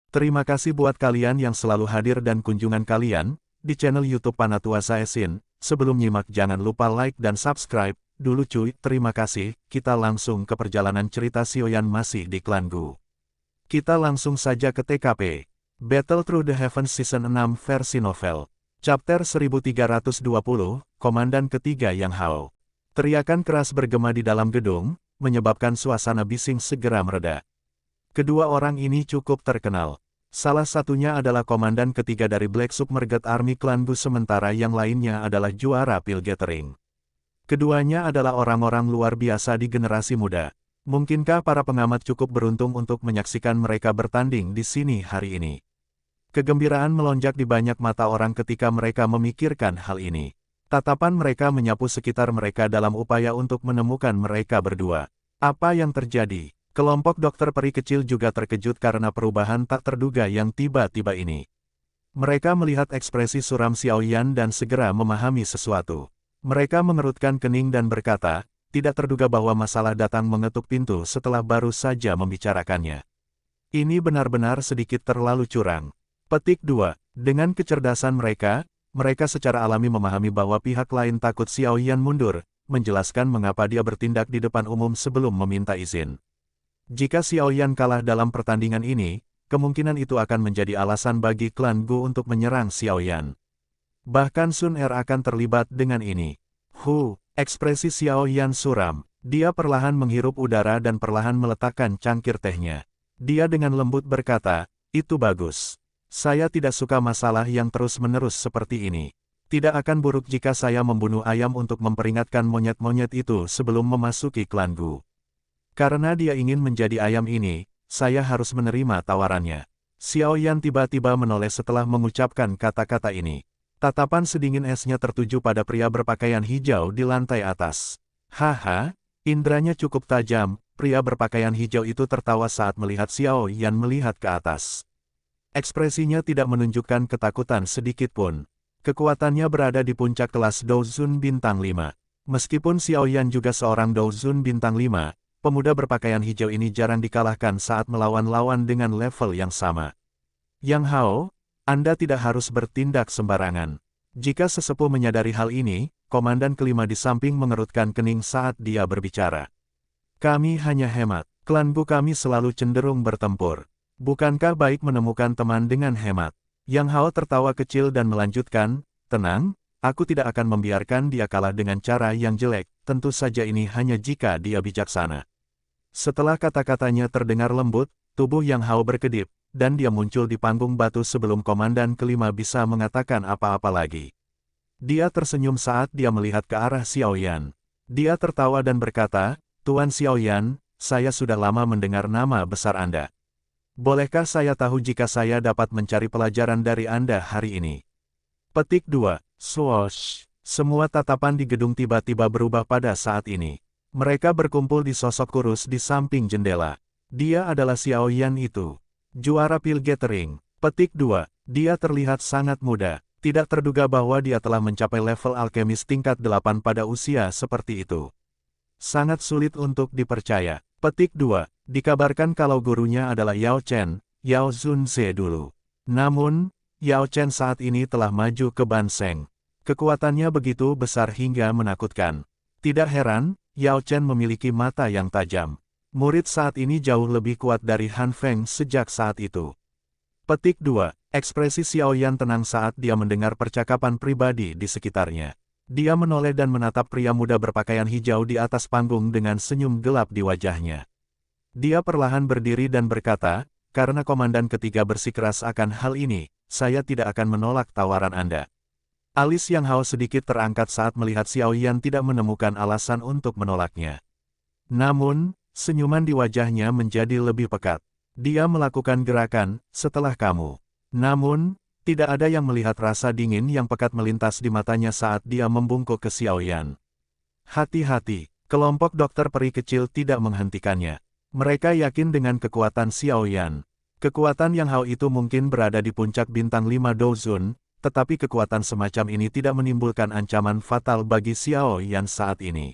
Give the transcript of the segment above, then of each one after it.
Terima kasih buat kalian yang selalu hadir dan kunjungan kalian di channel YouTube Panatua Saesin. Sebelum nyimak jangan lupa like dan subscribe dulu cuy. Terima kasih. Kita langsung ke perjalanan cerita Xiaoyan masih di klan Gu. Kita langsung saja ke TKP. Battle Through the Heavens Season 6 versi novel. Chapter 1320, Komandan Ketiga Yang Hao. Teriakan keras bergema di dalam gedung, menyebabkan suasana bising segera mereda. Kedua orang ini cukup terkenal. Salah satunya adalah komandan ketiga dari Black Submerged Army Klan Gu, sementara yang lainnya adalah juara Pil Gathering. Keduanya adalah orang-orang luar biasa di generasi muda. Mungkinkah para pengamat cukup beruntung untuk menyaksikan mereka bertanding di sini hari ini? Kegembiraan melonjak di banyak mata orang ketika mereka memikirkan hal ini. Tatapan mereka menyapu sekitar mereka dalam upaya untuk menemukan mereka berdua. Apa yang terjadi? Kelompok dokter peri kecil juga terkejut karena perubahan tak terduga yang tiba-tiba ini. Mereka melihat ekspresi suram Xiaoyan dan segera memahami sesuatu. Mereka mengerutkan kening dan berkata, tidak terduga bahwa masalah datang mengetuk pintu setelah baru saja membicarakannya. Ini benar-benar sedikit terlalu curang. Petik 2. Dengan kecerdasan mereka secara alami memahami bahwa pihak lain takut Xiaoyan mundur, menjelaskan mengapa dia bertindak di depan umum sebelum meminta izin. Jika Xiaoyan kalah dalam pertandingan ini, kemungkinan itu akan menjadi alasan bagi klan Gu untuk menyerang Xiaoyan. Bahkan Sun Er akan terlibat dengan ini. Ekspresi Xiaoyan suram. Dia perlahan menghirup udara dan perlahan meletakkan cangkir tehnya. Dia dengan lembut berkata, itu bagus. Saya tidak suka masalah yang terus-menerus seperti ini. Tidak akan buruk jika saya membunuh ayam untuk memperingatkan monyet-monyet itu sebelum memasuki klan Gu. Karena dia ingin menjadi ayam ini, saya harus menerima tawarannya. Xiaoyan tiba-tiba menoleh setelah mengucapkan kata-kata ini. Tatapan sedingin esnya tertuju pada pria berpakaian hijau di lantai atas. Haha, indranya cukup tajam. Pria berpakaian hijau itu tertawa saat melihat Xiaoyan melihat ke atas. Ekspresinya tidak menunjukkan ketakutan sedikit pun. Kekuatannya berada di puncak kelas Douzun Bintang 5. Meskipun Xiaoyan juga seorang Douzun Bintang 5, pemuda berpakaian hijau ini jarang dikalahkan saat melawan lawan dengan level yang sama. Yang Hao, Anda tidak harus bertindak sembarangan. Jika sesepuh menyadari hal ini, komandan kelima di samping mengerutkan kening saat dia berbicara. Kami hanya hemat. Klan Gu kami selalu cenderung bertempur. Bukankah baik menemukan teman dengan hemat? Yang Hao tertawa kecil dan melanjutkan, tenang, aku tidak akan membiarkan dia kalah dengan cara yang jelek, tentu saja ini hanya jika dia bijaksana. Setelah kata-katanya terdengar lembut, tubuh Yang Hao berkedip, dan dia muncul di panggung batu sebelum komandan kelima bisa mengatakan apa-apa lagi. Dia tersenyum saat dia melihat ke arah Xiaoyan. Dia tertawa dan berkata, Tuan Xiaoyan, saya sudah lama mendengar nama besar Anda. Bolehkah saya tahu jika saya dapat mencari pelajaran dari Anda hari ini? Petik 2. Swoosh. Semua tatapan di gedung tiba-tiba berubah pada saat ini. Mereka berkumpul di sosok kurus di samping jendela. Dia adalah Xiaoyan itu. Juara Pil Gathering. Petik 2. Dia terlihat sangat muda. Tidak terduga bahwa dia telah mencapai level alkemis tingkat 8 pada usia seperti itu. Sangat sulit untuk dipercaya. Petik 2. Dikabarkan kalau gurunya adalah Yao Chen, Yao Zunze dulu. Namun, Yao Chen saat ini telah maju ke Ban Sheng. Kekuatannya begitu besar hingga menakutkan. Tidak heran, Yao Chen memiliki mata yang tajam. Murid saat ini jauh lebih kuat dari Han Feng sejak saat itu. Petik 2. Ekspresi Xiaoyan tenang saat dia mendengar percakapan pribadi di sekitarnya. Dia menoleh dan menatap pria muda berpakaian hijau di atas panggung dengan senyum gelap di wajahnya. Dia perlahan berdiri dan berkata, karena komandan ketiga bersikeras akan hal ini, saya tidak akan menolak tawaran Anda. Alis Yang Hao sedikit terangkat saat melihat Xiaoyan tidak menemukan alasan untuk menolaknya. Namun, senyuman di wajahnya menjadi lebih pekat. Dia melakukan gerakan, setelah kamu. Namun, tidak ada yang melihat rasa dingin yang pekat melintas di matanya saat dia membungkuk ke Xiaoyan. Hati-hati, kelompok dokter peri kecil tidak menghentikannya. Mereka yakin dengan kekuatan Xiaoyan. Kekuatan Yang Hao itu mungkin berada di puncak bintang 5 Douzun, tetapi kekuatan semacam ini tidak menimbulkan ancaman fatal bagi Xiaoyan saat ini.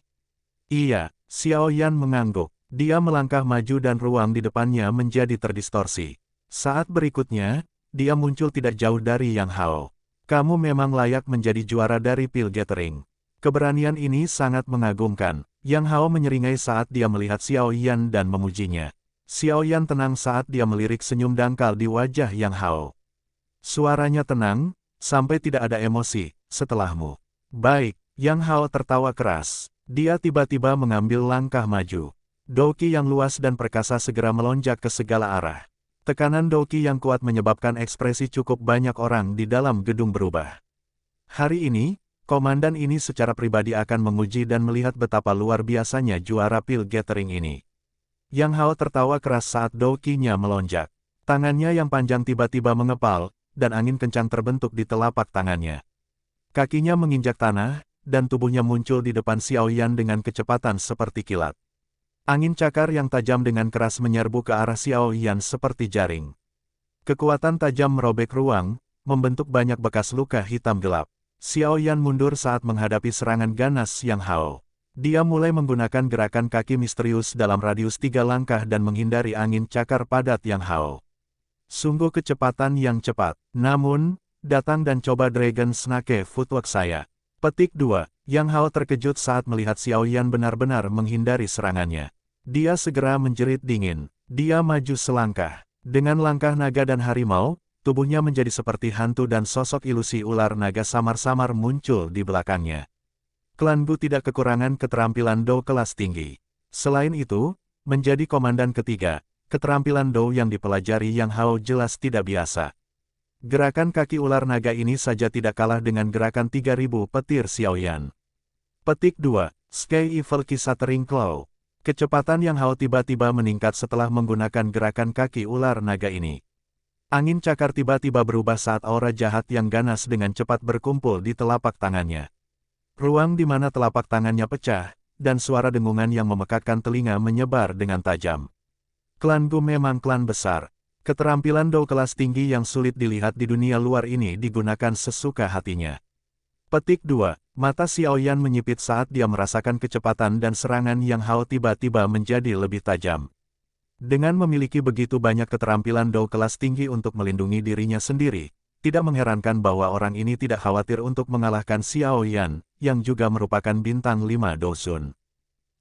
Iya, Xiaoyan mengangguk. Dia melangkah maju dan ruang di depannya menjadi terdistorsi. Saat berikutnya, dia muncul tidak jauh dari Yang Hao. Kamu memang layak menjadi juara dari Pil Gathering. Keberanian ini sangat mengagumkan. Yang Hao menyeringai saat dia melihat Xiao Yan dan memujinya. Xiao Yan tenang saat dia melirik senyum dangkal di wajah Yang Hao. Suaranya tenang, sampai tidak ada emosi, setelahmu. Baik, Yang Hao tertawa keras. Dia tiba-tiba mengambil langkah maju. Douki yang luas dan perkasa segera melonjak ke segala arah. Tekanan Douki yang kuat menyebabkan ekspresi cukup banyak orang di dalam gedung berubah. Hari ini, komandan ini secara pribadi akan menguji dan melihat betapa luar biasanya juara Pil Gathering ini. Yang Hao tertawa keras saat Douki-nya melonjak. Tangannya yang panjang tiba-tiba mengepal, dan angin kencang terbentuk di telapak tangannya. Kakinya menginjak tanah, dan tubuhnya muncul di depan Xiao Yan dengan kecepatan seperti kilat. Angin cakar yang tajam dengan keras menyerbu ke arah Xiao Yan seperti jaring. Kekuatan tajam merobek ruang, membentuk banyak bekas luka hitam gelap. Xiao Yan mundur saat menghadapi serangan ganas Yang Hao. Dia mulai menggunakan gerakan kaki misterius dalam radius 3 langkah dan menghindari angin cakar padat Yang Hao. Sungguh kecepatan yang cepat. Namun, datang dan coba Dragon Snake Footwork saya. Petik 2. Yang Hao terkejut saat melihat Xiao Yan benar-benar menghindari serangannya. Dia segera menjerit dingin. Dia maju selangkah. Dengan langkah naga dan harimau, tubuhnya menjadi seperti hantu dan sosok ilusi ular naga samar-samar muncul di belakangnya. Klan Gu tidak kekurangan keterampilan Dou kelas tinggi. Selain itu, menjadi komandan ketiga, keterampilan Dou yang dipelajari Yang Hao jelas tidak biasa. Gerakan kaki ular naga ini saja tidak kalah dengan gerakan 3000 petir Xiao Yan. Petik 2. Sky Evil Kisatering Claw. Kecepatan Yang Hao tiba-tiba meningkat setelah menggunakan gerakan kaki ular naga ini. Angin cakar tiba-tiba berubah saat aura jahat yang ganas dengan cepat berkumpul di telapak tangannya. Ruang di mana telapak tangannya pecah, dan suara dengungan yang memekakkan telinga menyebar dengan tajam. Klan Gu memang klan besar. Keterampilan Dou kelas tinggi yang sulit dilihat di dunia luar ini digunakan sesuka hatinya. Petik 2. Mata Xiao Yan menyipit saat dia merasakan kecepatan dan serangan Yang Hao tiba-tiba menjadi lebih tajam. Dengan memiliki begitu banyak keterampilan Dou kelas tinggi untuk melindungi dirinya sendiri, tidak mengherankan bahwa orang ini tidak khawatir untuk mengalahkan Xiao Yan, yang juga merupakan bintang 5 Dousun.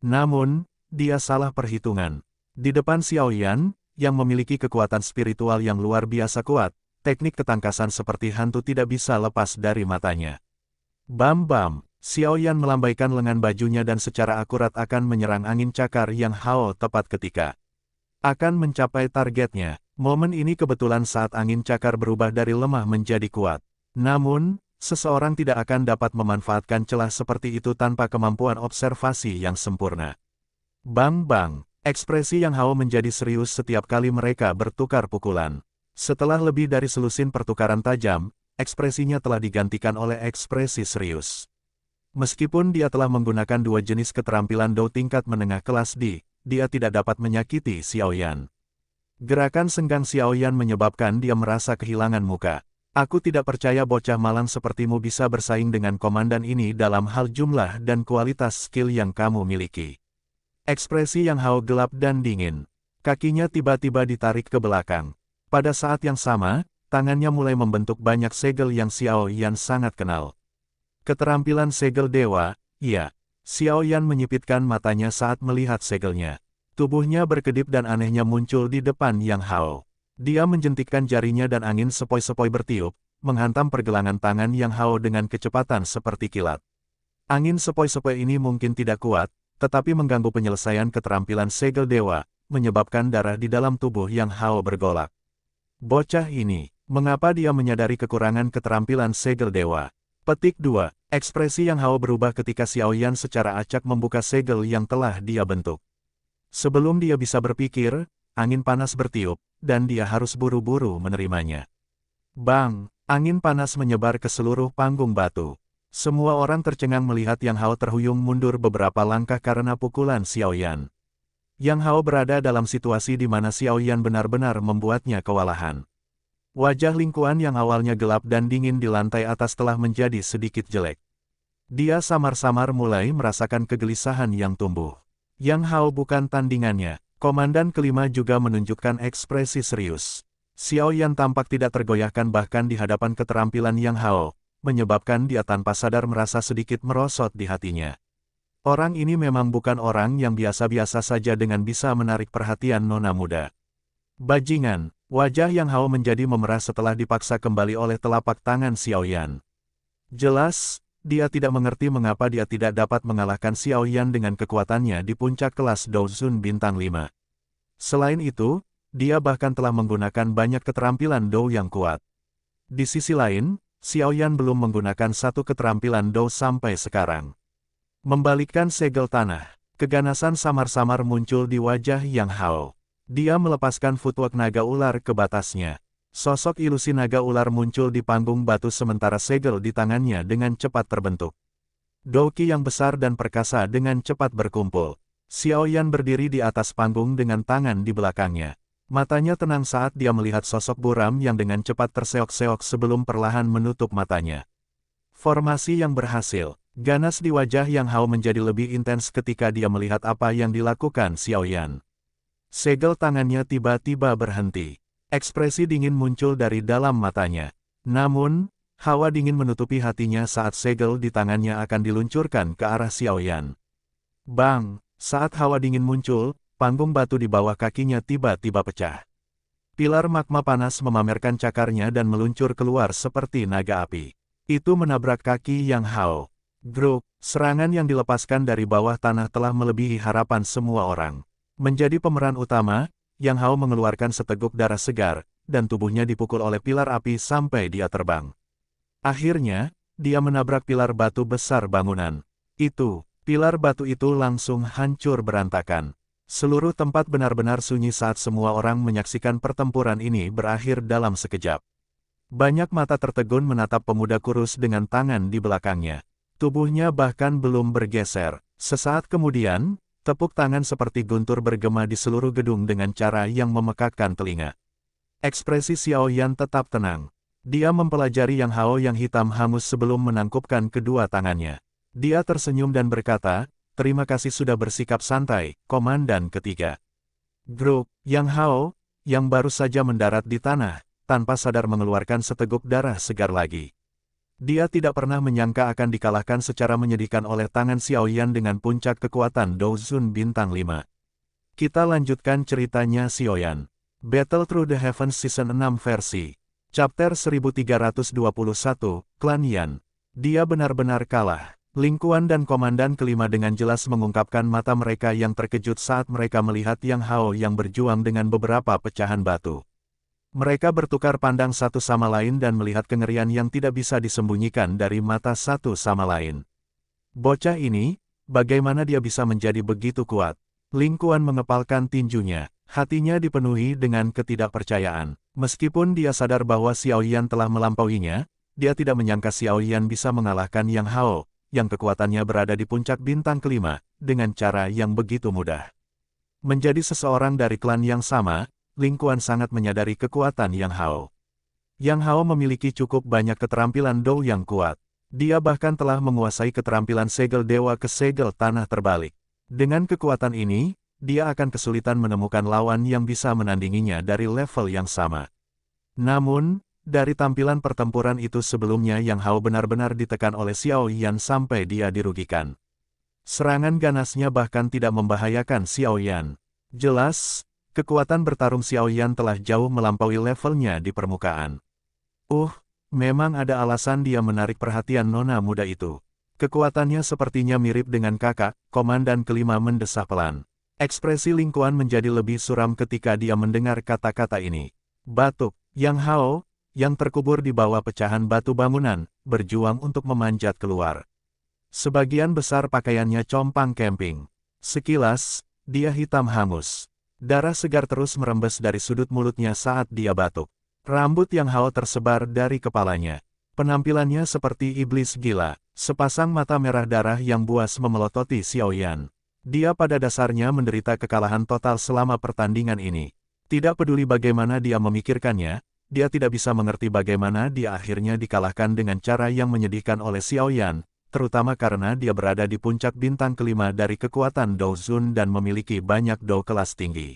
Namun, dia salah perhitungan. Di depan Xiao Yan, yang memiliki kekuatan spiritual yang luar biasa kuat, teknik ketangkasan seperti hantu tidak bisa lepas dari matanya. Bam-bam, Xiao Yan melambaikan lengan bajunya dan secara akurat akan menyerang angin cakar Yang Hao tepat ketika akan mencapai targetnya. Momen ini kebetulan saat angin cakar berubah dari lemah menjadi kuat. Namun, seseorang tidak akan dapat memanfaatkan celah seperti itu tanpa kemampuan observasi yang sempurna. Bang-bang. Ekspresi Yang Hao menjadi serius setiap kali mereka bertukar pukulan. Setelah lebih dari selusin pertukaran tajam, ekspresinya telah digantikan oleh ekspresi serius. Meskipun dia telah menggunakan dua jenis keterampilan Dou tingkat menengah kelas D, dia tidak dapat menyakiti Xiao Yan. Gerakan senggang Xiao Yan menyebabkan dia merasa kehilangan muka. Aku tidak percaya bocah malang sepertimu bisa bersaing dengan komandan ini dalam hal jumlah dan kualitas skill yang kamu miliki. Ekspresi Yang Hao gelap dan dingin. Kakinya tiba-tiba ditarik ke belakang. Pada saat yang sama, tangannya mulai membentuk banyak segel yang Xiao Yan sangat kenal. Keterampilan segel dewa, iya. Xiao Yan menyipitkan matanya saat melihat segelnya. Tubuhnya berkedip dan anehnya muncul di depan Yang Hao. Dia menjentikkan jarinya dan angin sepoi-sepoi bertiup, menghantam pergelangan tangan Yang Hao dengan kecepatan seperti kilat. Angin sepoi-sepoi ini mungkin tidak kuat, tetapi mengganggu penyelesaian keterampilan segel dewa, menyebabkan darah di dalam tubuh Yang Hao bergolak. Bocah ini, mengapa dia menyadari kekurangan keterampilan segel dewa? Petik 2. Ekspresi Yang Hao berubah ketika Xiao Yan secara acak membuka segel yang telah dia bentuk. Sebelum dia bisa berpikir, angin panas bertiup, dan dia harus buru-buru menerimanya. Bang! Angin panas menyebar ke seluruh panggung batu. Semua orang tercengang melihat Yang Hao terhuyung mundur beberapa langkah karena pukulan Xiao Yan. Yang Hao berada dalam situasi di mana Xiao Yan benar-benar membuatnya kewalahan. Wajah Lingkuan yang awalnya gelap dan dingin di lantai atas telah menjadi sedikit jelek. Dia samar-samar mulai merasakan kegelisahan yang tumbuh. Yang Hao bukan tandingannya. Komandan kelima juga menunjukkan ekspresi serius. Xiao Yan tampak tidak tergoyahkan bahkan di hadapan keterampilan Yang Hao, menyebabkan dia tanpa sadar merasa sedikit merosot di hatinya. Orang ini memang bukan orang yang biasa-biasa saja dengan bisa menarik perhatian nona muda. Bajingan, wajah Yang Hao menjadi memerah setelah dipaksa kembali oleh telapak tangan Xiao Yan. Jelas, dia tidak mengerti mengapa dia tidak dapat mengalahkan Xiao Yan dengan kekuatannya di puncak kelas Douzun Bintang 5. Selain itu, dia bahkan telah menggunakan banyak keterampilan Dou yang kuat. Di sisi lain, Xiao Yan belum menggunakan satu keterampilan Dou sampai sekarang. Membalikkan segel tanah, keganasan samar-samar muncul di wajah Yang Hao. Dia melepaskan footwork naga ular ke batasnya. Sosok ilusi naga ular muncul di panggung batu sementara segel di tangannya dengan cepat terbentuk. Douki yang besar dan perkasa dengan cepat berkumpul. Xiao Yan berdiri di atas panggung dengan tangan di belakangnya. Matanya tenang saat dia melihat sosok buram yang dengan cepat terseok-seok sebelum perlahan menutup matanya. Formasi yang berhasil. Ganas di wajah Yang Hao menjadi lebih intens ketika dia melihat apa yang dilakukan Xiao Yan. Segel tangannya tiba-tiba berhenti. Ekspresi dingin muncul dari dalam matanya. Namun, hawa dingin menutupi hatinya saat segel di tangannya akan diluncurkan ke arah Xiao Yan. Bang! Saat hawa dingin muncul, panggung batu di bawah kakinya tiba-tiba pecah. Pilar magma panas memamerkan cakarnya dan meluncur keluar seperti naga api. Itu menabrak kaki Yang Hao. Gruk! Serangan yang dilepaskan dari bawah tanah telah melebihi harapan semua orang. Menjadi pemeran utama, Yang Hao mengeluarkan seteguk darah segar, dan tubuhnya dipukul oleh pilar api sampai dia terbang. Akhirnya, dia menabrak pilar batu besar bangunan. Pilar batu itu langsung hancur berantakan. Seluruh tempat benar-benar sunyi saat semua orang menyaksikan pertempuran ini berakhir dalam sekejap. Banyak mata tertegun menatap pemuda kurus dengan tangan di belakangnya. Tubuhnya bahkan belum bergeser. Sesaat kemudian, tepuk tangan seperti guntur bergema di seluruh gedung dengan cara yang memekakkan telinga. Ekspresi Xiao Yan tetap tenang. Dia mempelajari Yang Hao yang hitam hangus sebelum menangkupkan kedua tangannya. Dia tersenyum dan berkata, "Terima kasih sudah bersikap santai, Komandan ketiga." Gruk! Yang Hao, yang baru saja mendarat di tanah, tanpa sadar mengeluarkan seteguk darah segar lagi. Dia tidak pernah menyangka akan dikalahkan secara menyedihkan oleh tangan Xiao Yan dengan puncak kekuatan Douzun Bintang 5. Kita lanjutkan ceritanya Xiao Yan. Battle Through the Heavens Season 6 versi. Chapter 1321, Klan Yan. Dia benar-benar kalah. Ling Quan dan Komandan kelima dengan jelas mengungkapkan mata mereka yang terkejut saat mereka melihat Yang Hao yang berjuang dengan beberapa pecahan batu. Mereka bertukar pandang satu sama lain dan melihat kengerian yang tidak bisa disembunyikan dari mata satu sama lain. Bocah ini, bagaimana dia bisa menjadi begitu kuat? Ling Quan mengepalkan tinjunya, hatinya dipenuhi dengan ketidakpercayaan. Meskipun dia sadar bahwa Xiao Yan telah melampauinya, dia tidak menyangka Xiao Yan bisa mengalahkan Yang Hao, yang kekuatannya berada di puncak bintang kelima, dengan cara yang begitu mudah. Menjadi seseorang dari klan yang sama, Ling Quan sangat menyadari kekuatan Yang Hao. Yang Hao memiliki cukup banyak keterampilan Dou yang kuat. Dia bahkan telah menguasai keterampilan segel dewa ke segel tanah terbalik. Dengan kekuatan ini, dia akan kesulitan menemukan lawan yang bisa menandinginya dari level yang sama. Namun, dari tampilan pertempuran itu sebelumnya Yang Hao benar-benar ditekan oleh Xiao Yan sampai dia dirugikan. Serangan ganasnya bahkan tidak membahayakan Xiao Yan. Jelas, kekuatan bertarung Xiao Yan telah jauh melampaui levelnya di permukaan. Memang ada alasan dia menarik perhatian nona muda itu. Kekuatannya sepertinya mirip dengan kakak, Komandan kelima mendesah pelan. Ekspresi Ling Quan menjadi lebih suram ketika dia mendengar kata-kata ini. Batuk, Yang Hao, yang terkubur di bawah pecahan batu bangunan, berjuang untuk memanjat keluar. Sebagian besar pakaiannya compang camping. Sekilas, dia hitam hangus. Darah segar terus merembes dari sudut mulutnya saat dia batuk. Rambut Yang Hao tersebar dari kepalanya. Penampilannya seperti iblis gila. Sepasang mata merah darah yang buas memelototi Xiao Yan. Dia pada dasarnya menderita kekalahan total selama pertandingan ini. Tidak peduli bagaimana dia memikirkannya, dia tidak bisa mengerti bagaimana dia akhirnya dikalahkan dengan cara yang menyedihkan oleh Xiao Yan, terutama karena dia berada di puncak bintang kelima dari kekuatan Douzun dan memiliki banyak Dou kelas tinggi.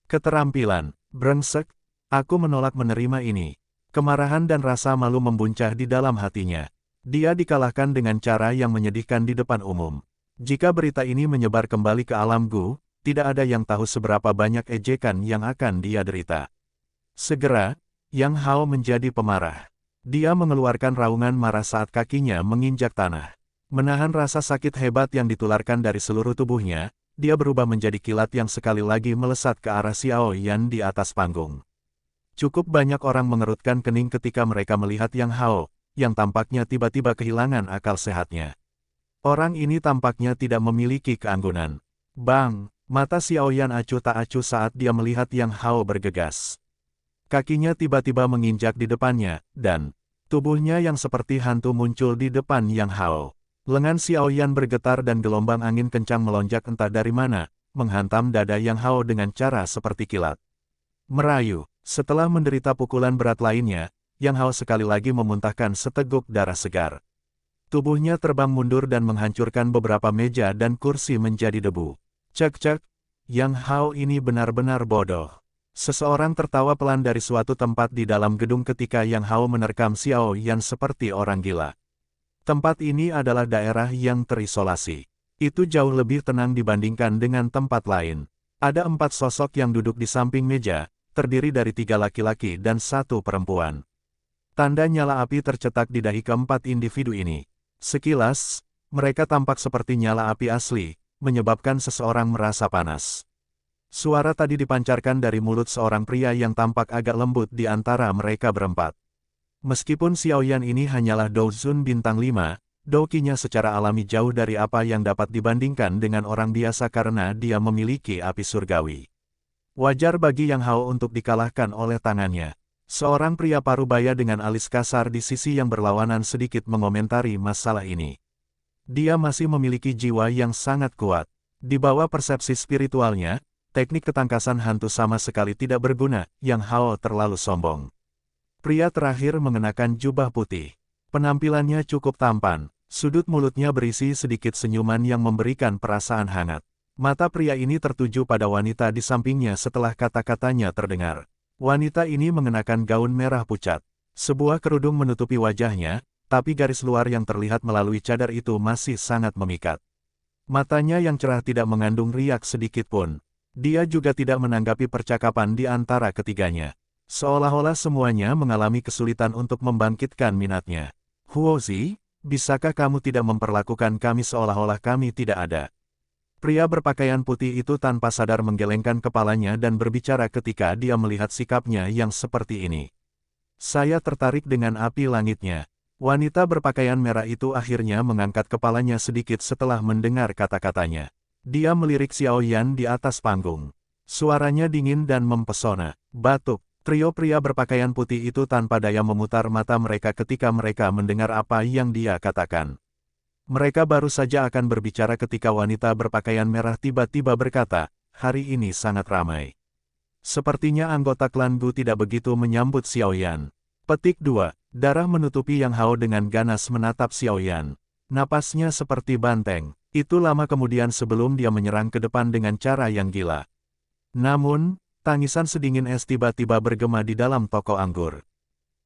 Keterampilan, brengsek, Aku menolak menerima ini. Kemarahan dan rasa malu membuncah di dalam hatinya. Dia dikalahkan dengan cara yang menyedihkan di depan umum. Jika berita ini menyebar kembali ke alam Gu, tidak ada yang tahu seberapa banyak ejekan yang akan dia derita. Segera, Yang Hao menjadi pemarah. Dia mengeluarkan raungan marah saat kakinya menginjak tanah. Menahan rasa sakit hebat yang ditularkan dari seluruh tubuhnya, dia berubah menjadi kilat yang sekali lagi melesat ke arah Xiao Yan di atas panggung. Cukup banyak orang mengerutkan kening ketika mereka melihat Yang Hao, yang tampaknya tiba-tiba kehilangan akal sehatnya. Orang ini tampaknya tidak memiliki keanggunan. Bang! Mata Xiao Yan acuh tak acuh saat dia melihat Yang Hao bergegas. Kakinya tiba-tiba menginjak di depannya, dan tubuhnya yang seperti hantu muncul di depan Yang Hao. Lengan Xiao Yan bergetar dan gelombang angin kencang melonjak entah dari mana, menghantam dada Yang Hao dengan cara seperti kilat. Merayu. Setelah menderita pukulan berat lainnya, Yang Hao sekali lagi memuntahkan seteguk darah segar. Tubuhnya terbang mundur dan menghancurkan beberapa meja dan kursi menjadi debu. Cek-cek, Yang Hao ini benar-benar bodoh. Seseorang tertawa pelan dari suatu tempat di dalam gedung ketika Yang Hao menerkam Xiao Yan seperti orang gila. Tempat ini adalah daerah yang terisolasi. Itu jauh lebih tenang dibandingkan dengan tempat lain. Ada 4 sosok yang duduk di samping meja, terdiri dari 3 laki-laki dan 1 perempuan. Tanda nyala api tercetak di dahi keempat individu ini. Sekilas, mereka tampak seperti nyala api asli, menyebabkan seseorang merasa panas. Suara tadi dipancarkan dari mulut seorang pria yang tampak agak lembut di antara mereka berempat. Meskipun Xiao Yan ini hanyalah Douzun bintang 5, Douqinya secara alami jauh dari apa yang dapat dibandingkan dengan orang biasa karena dia memiliki api surgawi. Wajar bagi Yang Hao untuk dikalahkan oleh tangannya. Seorang pria parubaya dengan alis kasar di sisi yang berlawanan sedikit mengomentari masalah ini. Dia masih memiliki jiwa yang sangat kuat. Di bawah persepsi spiritualnya, teknik ketangkasan hantu sama sekali tidak berguna. Yang Hao terlalu sombong. Pria terakhir mengenakan jubah putih. Penampilannya cukup tampan. Sudut mulutnya berisi sedikit senyuman yang memberikan perasaan hangat. Mata pria ini tertuju pada wanita di sampingnya setelah kata-katanya terdengar. Wanita ini mengenakan gaun merah pucat. Sebuah kerudung menutupi wajahnya, tapi garis luar yang terlihat melalui cadar itu masih sangat memikat. Matanya yang cerah tidak mengandung riak sedikit pun. Dia juga tidak menanggapi percakapan di antara ketiganya. Seolah-olah semuanya mengalami kesulitan untuk membangkitkan minatnya. Huozi, bisakah kamu tidak memperlakukan kami seolah-olah kami tidak ada? Pria berpakaian putih itu tanpa sadar menggelengkan kepalanya dan berbicara ketika dia melihat sikapnya yang seperti ini. Saya tertarik dengan api langitnya. Wanita berpakaian merah itu akhirnya mengangkat kepalanya sedikit setelah mendengar kata-katanya. Dia melirik Xiao Yan di atas panggung. Suaranya dingin dan mempesona. Batuk. Trio pria berpakaian putih itu tanpa daya memutar mata mereka ketika mereka mendengar apa yang dia katakan. Mereka baru saja akan berbicara ketika wanita berpakaian merah tiba-tiba berkata, hari ini sangat ramai. Sepertinya anggota klan Gu tidak begitu menyambut Xiao Yan. Petik 2. Darah menutupi Yang Hao dengan ganas menatap Xiao Yan. Napasnya seperti banteng. Itu lama kemudian sebelum dia menyerang ke depan dengan cara yang gila. Namun, tangisan sedingin es tiba-tiba bergema di dalam toko anggur.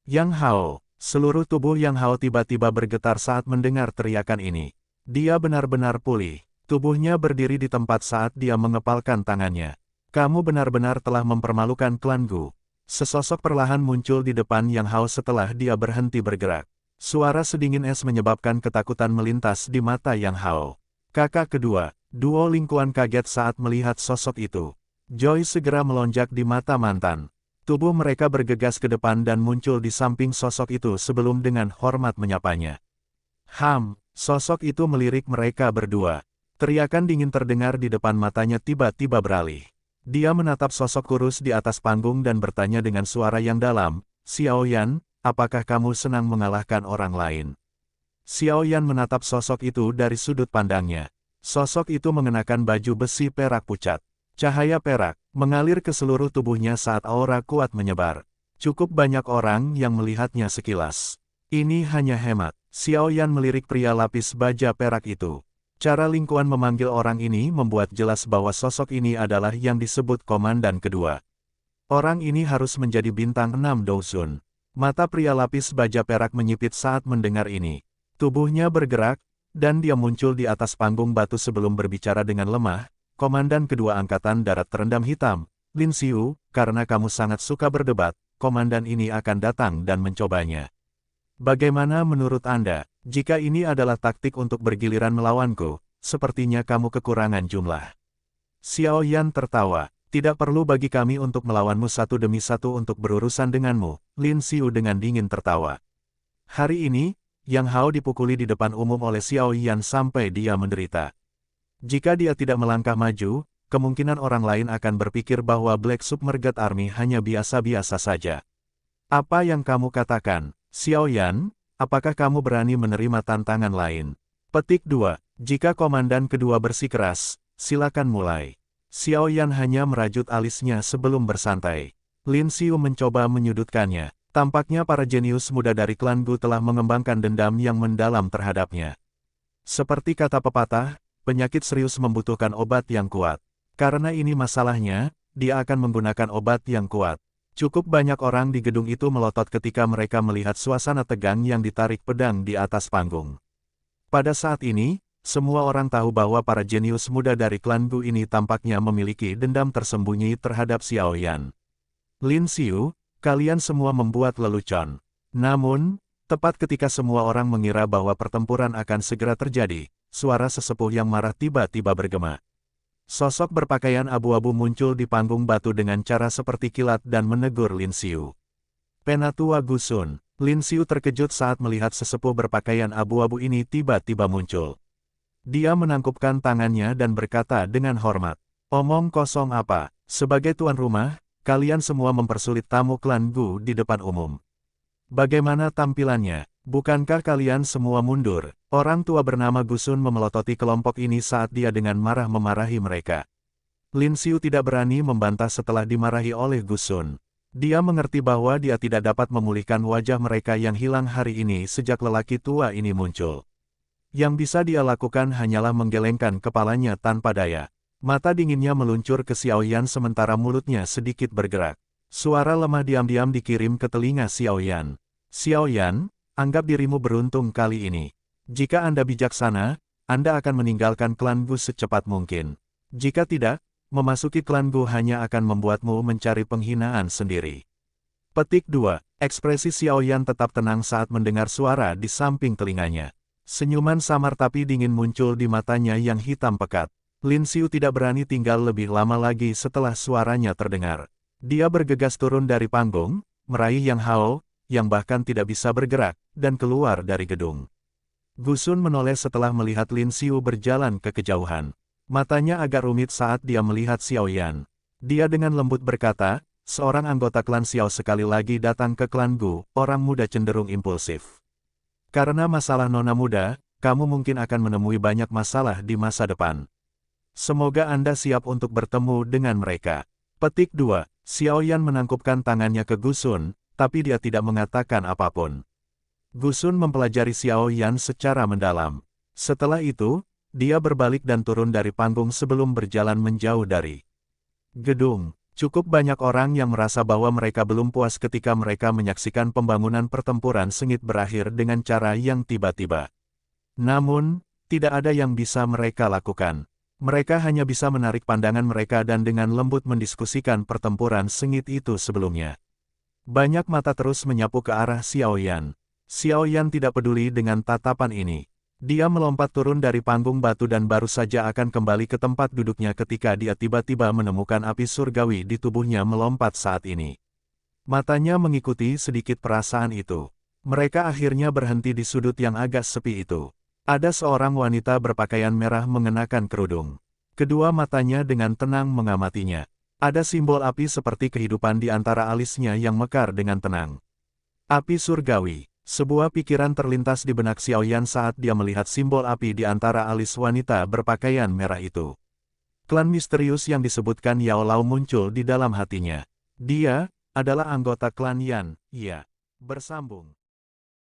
Yang Hao. Seluruh tubuh Yang Hao tiba-tiba bergetar saat mendengar teriakan ini. Dia benar-benar pulih. Tubuhnya berdiri di tempat saat dia mengepalkan tangannya. Kamu benar-benar telah mempermalukan klan Gu. Sesosok perlahan muncul di depan Yang Hao setelah dia berhenti bergerak. Suara sedingin es menyebabkan ketakutan melintas di mata Yang Hao. Kakak kedua, duo Lingkuan kaget saat melihat sosok itu. Joy segera melonjak di mata mantan. Tubuh mereka bergegas ke depan dan muncul di samping sosok itu sebelum dengan hormat menyapanya. Sosok itu melirik mereka berdua. Teriakan dingin terdengar di depan matanya tiba-tiba beralih. Dia menatap sosok kurus di atas panggung dan bertanya dengan suara yang dalam, Xiao Yan, apakah kamu senang mengalahkan orang lain? Xiao Yan menatap sosok itu dari sudut pandangnya. Sosok itu mengenakan baju besi perak pucat. Cahaya perak mengalir ke seluruh tubuhnya saat aura kuat menyebar. Cukup banyak orang yang melihatnya sekilas. Ini hanya hemat. Xiao Yan melirik pria lapis baja perak itu. Cara Lingkuan memanggil orang ini membuat jelas bahwa sosok ini adalah yang disebut komandan kedua. Orang ini harus menjadi bintang 6 Dousun. Mata pria lapis baja perak menyipit saat mendengar ini. Tubuhnya bergerak, dan dia muncul di atas panggung batu sebelum berbicara dengan lemah. Komandan kedua Angkatan Darat Terendam Hitam, Lin Xiu, karena kamu sangat suka berdebat, komandan ini akan datang dan mencobanya. Bagaimana menurut Anda, jika ini adalah taktik untuk bergiliran melawanku, sepertinya kamu kekurangan jumlah. Xiao Yan tertawa. Tidak perlu bagi kami untuk melawanmu satu demi satu untuk berurusan denganmu, Lin Xiu dengan dingin tertawa. Hari ini, Yang Hao dipukuli di depan umum oleh Xiao Yan sampai dia menderita. Jika dia tidak melangkah maju, kemungkinan orang lain akan berpikir bahwa Black Submerged Army hanya biasa-biasa saja. Apa yang kamu katakan, Xiao Yan? Apakah kamu berani menerima tantangan lain? Petik 2. Jika komandan kedua bersikeras, silakan mulai. Xiao Yan hanya merajut alisnya sebelum bersantai. Lin Xiu mencoba menyudutkannya. Tampaknya para jenius muda dari klan Gu telah mengembangkan dendam yang mendalam terhadapnya. Seperti kata pepatah, penyakit serius membutuhkan obat yang kuat. Karena ini masalahnya, dia akan menggunakan obat yang kuat. Cukup banyak orang di gedung itu melotot ketika mereka melihat suasana tegang yang ditarik pedang di atas panggung. Pada saat ini, semua orang tahu bahwa para jenius muda dari klan Gu ini tampaknya memiliki dendam tersembunyi terhadap Xiao Yan. Lin Xiu, kalian semua membuat lelucon. Namun, tepat ketika semua orang mengira bahwa pertempuran akan segera terjadi, suara sesepuh yang marah tiba-tiba bergema. Sosok berpakaian abu-abu muncul di panggung batu dengan cara seperti kilat dan menegur Lin Xiu. Penatua Gusun, Lin Xiu terkejut saat melihat sesepuh berpakaian abu-abu ini tiba-tiba muncul. Dia menangkupkan tangannya dan berkata dengan hormat, "Omong kosong apa? Sebagai tuan rumah, kalian semua mempersulit tamu klan Gu di depan umum. Bagaimana tampilannya? Bukankah kalian semua mundur?" Orang tua bernama Gusun memelototi kelompok ini saat dia dengan marah memarahi mereka. Lin Xiu tidak berani membantah setelah dimarahi oleh Gusun. Dia mengerti bahwa dia tidak dapat memulihkan wajah mereka yang hilang hari ini sejak lelaki tua ini muncul. Yang bisa dia lakukan hanyalah menggelengkan kepalanya tanpa daya. Mata dinginnya meluncur ke Xiao Yan sementara mulutnya sedikit bergerak. Suara lemah diam-diam dikirim ke telinga Xiao Yan. "Xiao Yan, anggap dirimu beruntung kali ini. Jika Anda bijaksana, Anda akan meninggalkan klan Gu secepat mungkin. Jika tidak, memasuki klan Gu hanya akan membuatmu mencari penghinaan sendiri." Petik 2. Ekspresi Xiao Yan tetap tenang saat mendengar suara di samping telinganya. Senyuman samar tapi dingin muncul di matanya yang hitam pekat. Lin Xiu tidak berani tinggal lebih lama lagi setelah suaranya terdengar. Dia bergegas turun dari panggung, meraih Yang Hao, yang bahkan tidak bisa bergerak, dan keluar dari gedung. Gusun menoleh setelah melihat Lin Xiu berjalan ke kejauhan. Matanya agak rumit saat dia melihat Xiao Yan. Dia dengan lembut berkata, "Seorang anggota klan Xiao sekali lagi datang ke klan Gu, orang muda cenderung impulsif. Karena masalah nona muda, kamu mungkin akan menemui banyak masalah di masa depan. Semoga Anda siap untuk bertemu dengan mereka." Petik 2. Xiao Yan menangkupkan tangannya ke Gusun, tapi dia tidak mengatakan apapun. Gusun mempelajari Xiao Yan secara mendalam. Setelah itu, dia berbalik dan turun dari panggung sebelum berjalan menjauh dari gedung. Cukup banyak orang yang merasa bahwa mereka belum puas ketika mereka menyaksikan pembangunan pertempuran sengit berakhir dengan cara yang tiba-tiba. Namun, tidak ada yang bisa mereka lakukan. Mereka hanya bisa menarik pandangan mereka dan dengan lembut mendiskusikan pertempuran sengit itu sebelumnya. Banyak mata terus menyapu ke arah Xiao Yan. Xiao Yan tidak peduli dengan tatapan ini. Dia melompat turun dari panggung batu dan baru saja akan kembali ke tempat duduknya ketika dia tiba-tiba menemukan api surgawi di tubuhnya melompat saat ini. Matanya mengikuti sedikit perasaan itu. Mereka akhirnya berhenti di sudut yang agak sepi itu. Ada seorang wanita berpakaian merah mengenakan kerudung. Kedua matanya dengan tenang mengamatinya. Ada simbol api seperti kehidupan di antara alisnya yang mekar dengan tenang. Api surgawi. Sebuah pikiran terlintas di benak Xiao Yan saat dia melihat simbol api di antara alis wanita berpakaian merah itu. Klan misterius yang disebutkan Yao Lao muncul di dalam hatinya. Dia adalah anggota klan Yan, iya. Bersambung.